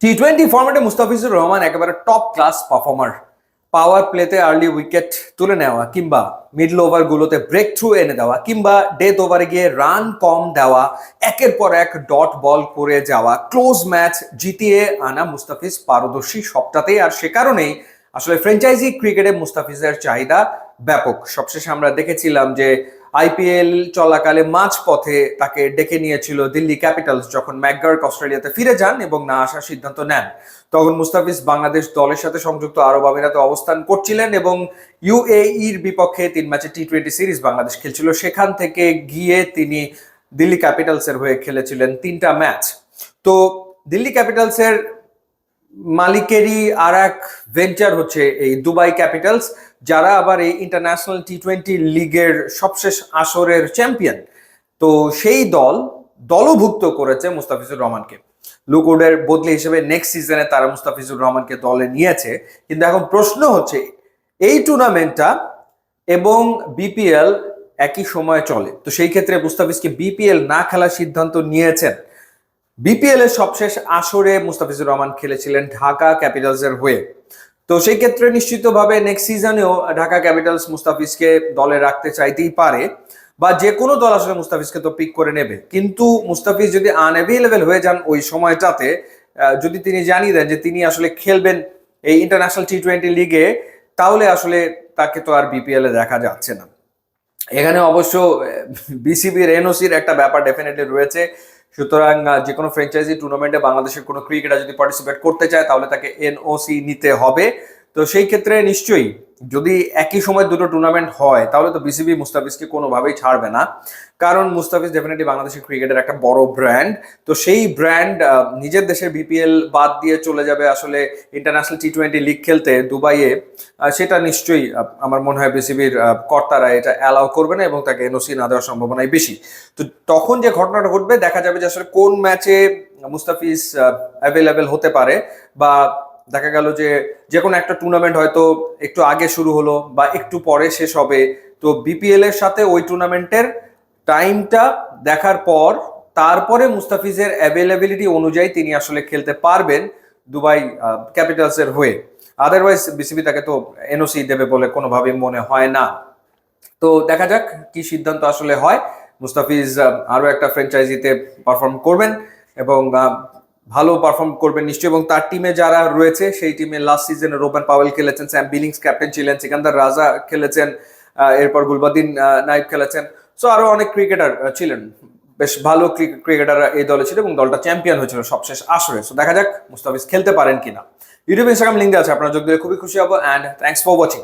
টি-20 ফরম্যাটে মুস্তাফিজুর রহমান একেবারে top class performer. পাওয়ার প্লেতে আর্লি উইকেট তুলে নেওয়া কিংবা মিডল ওভারগুলোতে ব্রেক থ্রু এনে দেওয়া কিংবা ডেথ ওভারে গিয়ে রান কম দেওয়া, একের পর এক ডট বল করে যাওয়া, ক্লোজ ম্যাচ জিতিয়ে আনা মুস্তাফিজ পারদর্শী সবটাতেই। আর সে কারণেই আসলে ফ্র্যাঞ্চাইজি ক্রিকেটে মুস্তাফিজের চাহিদা ব্যাপক। সবশেষে আমরা দেখেছিলাম যে আইপিএল চলাকালে মাঝপথে তাকে ডেকে নিয়েছিল দিল্লি ক্যাপিটালস, যখন ম্যাকগার্ক অস্ট্রেলিয়াতে ফিরে যান এবং না আসার সিদ্ধান্ত নেন। তখন মুস্তাফিজ বাংলাদেশ দলের সাথে সংযুক্ত আরব আমিরাতে অবস্থান করছিলেন এবং ইউএইর বিপক্ষে 3 ম্যাচে টি-20 সিরিজ বাংলাদেশ খেলছিল। সেখান থেকে গিয়ে তিনি দিল্লি ক্যাপিটালসের হয়ে খেলেছিলেন 3টা ম্যাচ। তো দিল্লি ক্যাপিটালসের মালিকেরই আর এক ভেঞ্চার হচ্ছে এই দুবাই ক্যাপিটালস, যারা আবার এই ইন্টারন্যাশনাল টি-20 লিগের সবশেষ আসরের চ্যাম্পিয়ন। তো সেই দলভুক্ত করেছে মুস্তাফিজুর রহমানকে। লুকউডের বদলি হিসেবে নেক্সট সিজনে তারা মুস্তাফিজুর রহমানকে দলে নিয়েছে। কিন্তু এখন প্রশ্ন হচ্ছে, এই টুর্নামেন্টটা এবং বিপিএল একই সময়ে চলে, তো সেই ক্ষেত্রে মুস্তাফিজকে বিপিএল না খেলার সিদ্ধান্ত নিয়েছেন। বিপিএল এর সবশেষ আসরে মুস্তাফিজুর রহমান খেলেছিলেন ঢাকা ক্যাপিটালসের হয়ে। তো সেই ক্ষেত্রে নিশ্চিতভাবে নেক্সট সিজনেও ঢাকা ক্যাপিটালস মুস্তাফিজকে দলে রাখতে চাইতেই পারে, বা যে কোনো দল আসলে মুস্তাফিজকে তো পিক করে নেবে। কিন্তু মুস্তাফিজ যদি আনঅ্যাভেলেবল হয়ে যান ওই সময়টাতে, যদি তিনি জানিয়ে দেন যে তিনি আসলে খেলবেন এই ইন্টারন্যাশনাল টি-20 লিগে, তাহলে আসলে তাকে তো আর বিপিএল এ দেখা যাচ্ছে না। এখানে অবশ্য বিসিবির এনওসির একটা ব্যাপার ডেফিনেটলি রয়েছে। সুতরাং যে কোনো ফ্র্যাঞ্চাইজি টুর্নামেন্টে বাংলাদেশের কোনো ক্রিকেটার যদি পার্টিসিপেট করতে চায় তাহলে তাকে এনওসি নিতে হবে। তো সেই ক্ষেত্রে নিশ্চয়ই যদি একই সময় দুটো টুর্নামেন্ট হয় তাহলে তো বিসিবি মুস্তাফিজকে কোনোভাবেই ছাড়বে না, কারণ মুস্তাফিজ ডেফিনেটলি বাংলাদেশের ক্রিকেটের একটা বড় ব্র্যান্ড। তো সেই ব্র্যান্ড নিজের দেশের বিপিএল বাদ দিয়ে চলে যাবে আসলে ইন্টারন্যাশনাল টি-20 লিগ খেলতে দুবাইয়ে, সেটা নিশ্চয়ই আমার মনে হয় বিসিবির কর্তারা এটা অ্যালাউ করবে না এবং তাকে এনওসি না দেওয়ার সম্ভাবনাই বেশি। তো তখন যে ঘটনাটা ঘটবে দেখা যাবে যে আসলে কোন ম্যাচে মুস্তাফিজ অ্যাভেলেবেল হতে পারে, বা দেখা গেল যে যে কোনো একটা টুর্নামেন্ট হয়তো একটু আগে শুরু হলো বা একটু পরে শেষ হবে। তো বিপিএল এর সাথে ওই টুর্নামেন্টের টাইমটা দেখার পর তারপরে মুস্তাফিজের অ্যাভেলেবিলিটি অনুযায়ী তিনি আসলে খেলতে পারবেন দুবাই ক্যাপিটালসের হয়ে। আদারওয়াইজ বিসিবি তাকে তো এনওসি দেবে বলে কোনোভাবেই মনে হয় না। তো দেখা যাক কি সিদ্ধান্ত আসলে হয়। মুস্তাফিজ আরো একটা ফ্র্যাঞ্চাইজিতে পারফর্ম করবেন এবং ভালো পারফর্ম করবেন নিশ্চয়ই। এবং তার টিমে যারা রয়েছে সেই টিমে লাস্ট সিজনে রোবেন পাওয়েল খেলেছেন, স্যাম বিলিংস ক্যাপ্টেন ছিলেন, সিকান্দার রাজা খেলেছেন, এরপর গুলবাদিন নাইব খেলেছেন। সো আরো অনেক ক্রিকেটার ছিলেন, বেশ ভালো ক্রিকেটার এই দলে ছিল এবং দলটা চ্যাম্পিয়ন হয়েছিল সবশেষ আসরে। সো দেখা যাক মুস্তাফিজ খেলতে পারেন কিনা। ইউটিউব ইনস্টাগ্রাম লিঙ্ক আছে, আপনারা যোগ দিলে খুবই খুশি হবো। And thanks for watching.